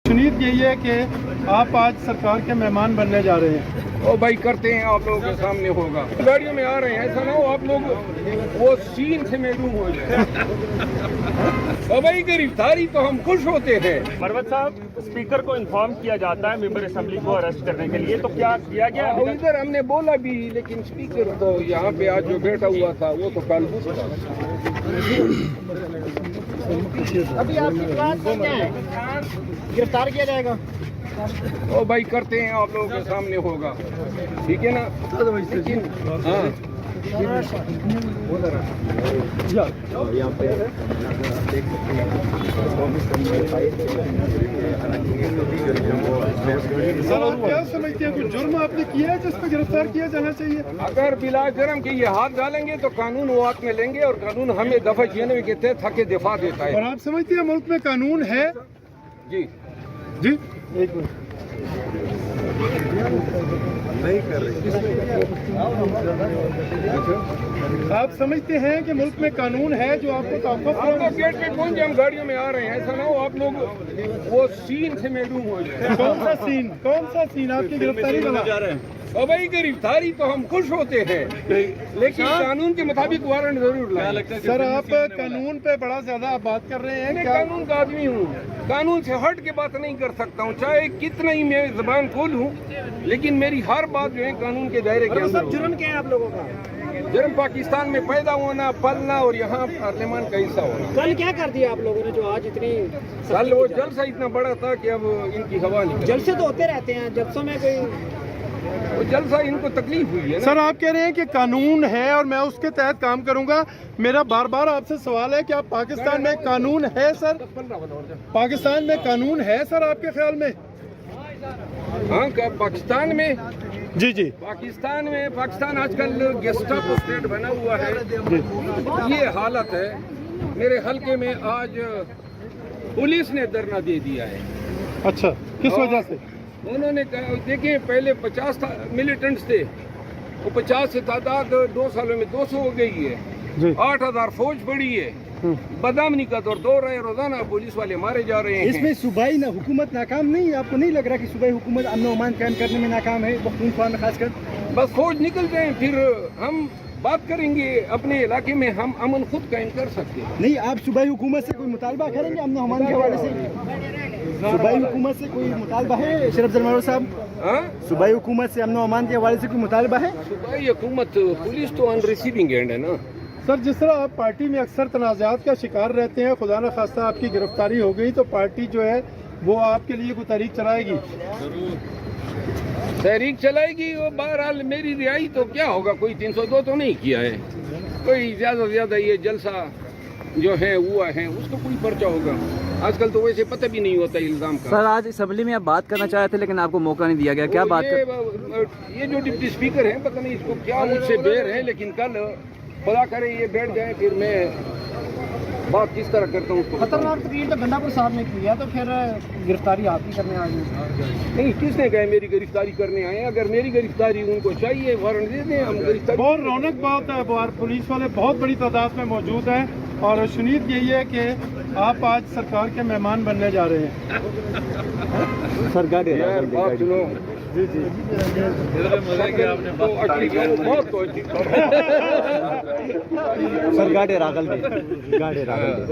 सुनीत यही है कि आप आज सरकार के मेहमान बनने जा रहे हैं। ओ भाई करते हैं आप लोगों के सामने होगा। गाड़ियों में आ रहे हैं, ऐसा ना हो आप लोग वो सीन से महरूम हो जाए। ओ भाई गिरफ्तारी तो हम खुश होते हैं। मरवत साहब, स्पीकर को इन्फॉर्म किया जाता है मेंबर असेंबली को अरेस्ट करने के लिए, तो क्या किया गया? इधर हमने बोला भी, लेकिन स्पीकर तो यहाँ पे आज जो बैठा हुआ था वो तो कल अभी आपकी बात क्या है? गिरफ्तार किया जाएगा? ओ भाई करते हैं आप लोगों के सामने होगा, ठीक है ना? लेकिन हाँ सर आप क्या समझते हैं, कुछ जुर्म आपने किया है जिस पर गिरफ्तार किया जाना चाहिए? अगर बिला जुर्म के ये हाथ डालेंगे तो कानून वो हाथ में लेंगे, और कानून हमें दफा 96 के तहत हक दिफा देता और है। आप समझते हैं मुल्क में कानून है? जी जी एक मिनट नहीं कर रहे। आप समझते हैं कि मुल्क में कानून है जो आपको आपको गेट पे पहुंचे, हम गाड़ियों में आ रहे हैं, ऐसा ना हो आप लोग वो सीन से महरूम हो जाए। कौन सा सीन आपकी गिरफ्तारी का जा रहे हैं? और भाई गिरफ्तारी तो हम खुश होते हैं, लेकिन कानून के मुताबिक वारंट जरूर लाएं। सर आप कानून पे बड़ा ज्यादा बात कर रहे हैं। मैं क्या कानून का आदमी हूँ, कानून से हट के बात नहीं कर सकता हूँ, चाहे कितना ही मैं जबान खोलूँ, लेकिन मेरी हर बात जो है कानून के दायरे के अंदर। जुर्म क्या है आप लोगों का? जुर्म पाकिस्तान में पैदा होना, पलना और यहाँ पार्लियामान का हिस्सा होना। कल क्या कर दिया आप लोगों ने जो आज इतनी? कल वो जलसा इतना बड़ा था कि अब इनकी हवा नहीं। जलसे तो होते रहते हैं, जलसों में कोई वो जलसा इनको तकलीफ हुई है ना? सर आप कह रहे हैं कि कानून है और मैं उसके तहत काम करूंगा। मेरा बार बार आपसे सवाल है कि आप पाकिस्तान में कानून है? सर पाकिस्तान में कानून है सर आपके ख्याल में? हाँ पाकिस्तान में, जी जी पाकिस्तान आजकल गेस्टापो स्टेट बना हुआ है। ये हालत है। मेरे हलके में आज पुलिस ने धरना दे दिया है। अच्छा, किस वजह से? उन्होंने कहा, देखिए पहले 50 मिलिटेंट्स थे, वो 50 से तादाद 2 सालों में 200 हो गई है। 8000 फौज बढ़ी है। बदअमनी का दौर है, रोजाना पुलिस वाले मारे जा रहे हैं। इसमें सूबाई हुकूमत नाकाम नहीं? आपको नहीं लग रहा कि सूबाई हुकूमत अमन और अमान कायम करने में नाकाम है, पख्तूनख्वा में खासकर? बस फौज निकल जाए फिर हम बात करेंगे। अपने इलाके में हम अमन खुद कायम कर सकते हैं। नहीं, आप सूबाई हुकूमत से कोई मुतालबा करेंगे अमन और अमान के हवाले से? सूबाई हुकूमत से कोई मुतालबा है शरफ जरमारो साहब? हाँ, सूबाई हुकूमत से अमन और अमान के हवाले से कोई मुतालबा है? सूबाई हुकूमत, पुलिस तो ऑन रिसीविंग एंड है ना। सर जिस तरह आप पार्टी में अक्सर तनाज़ात का शिकार रहते हैं, खुदा न खास्ता आपकी गिरफ्तारी हो गई तो पार्टी जो है वो आपके लिए कोई तहरीक चलाएगी? तहरीक चलाएगी वो। बहरहाल मेरी रिहाई तो क्या होगा, कोई 302 तो नहीं किया है, कोई ज्यादा से ज्यादा ये जलसा जो है हुआ है उसको कोई पर्चा होगा। आजकल तो वैसे पता भी नहीं होता इल्जाम का। सर आज असेंबली में आप बात करना चाहे थे लेकिन आपको मौका नहीं दिया गया, क्या बात ये जो डिप्टी स्पीकर है, पता नहीं इसको क्या मुझसे बेर है, लेकिन कल खुदा करे ये बैठ जाए, फिर मैं बात किस तरह करता हूँ उसको। खतरनाक तकरीर तो गंडापुर साहब ने की है, तो फिर गिरफ्तारी आप ही करने आ गई? नहीं, किसने कहा मेरी गिरफ्तारी करने आए? अगर मेरी गिरफ्तारी उनको चाहिए वारंट दे दें, हम गिरफ्तारी। बहुत रौनक बात है, पुलिस वाले बहुत बड़ी तादाद में मौजूद हैं और सुनीत यही है कि आप आज सरकार के मेहमान बनने जा रहे हैं। सरकार यार बात सुनो। जी जी सर गाड़े रागल दे, गाड़े रागल दे।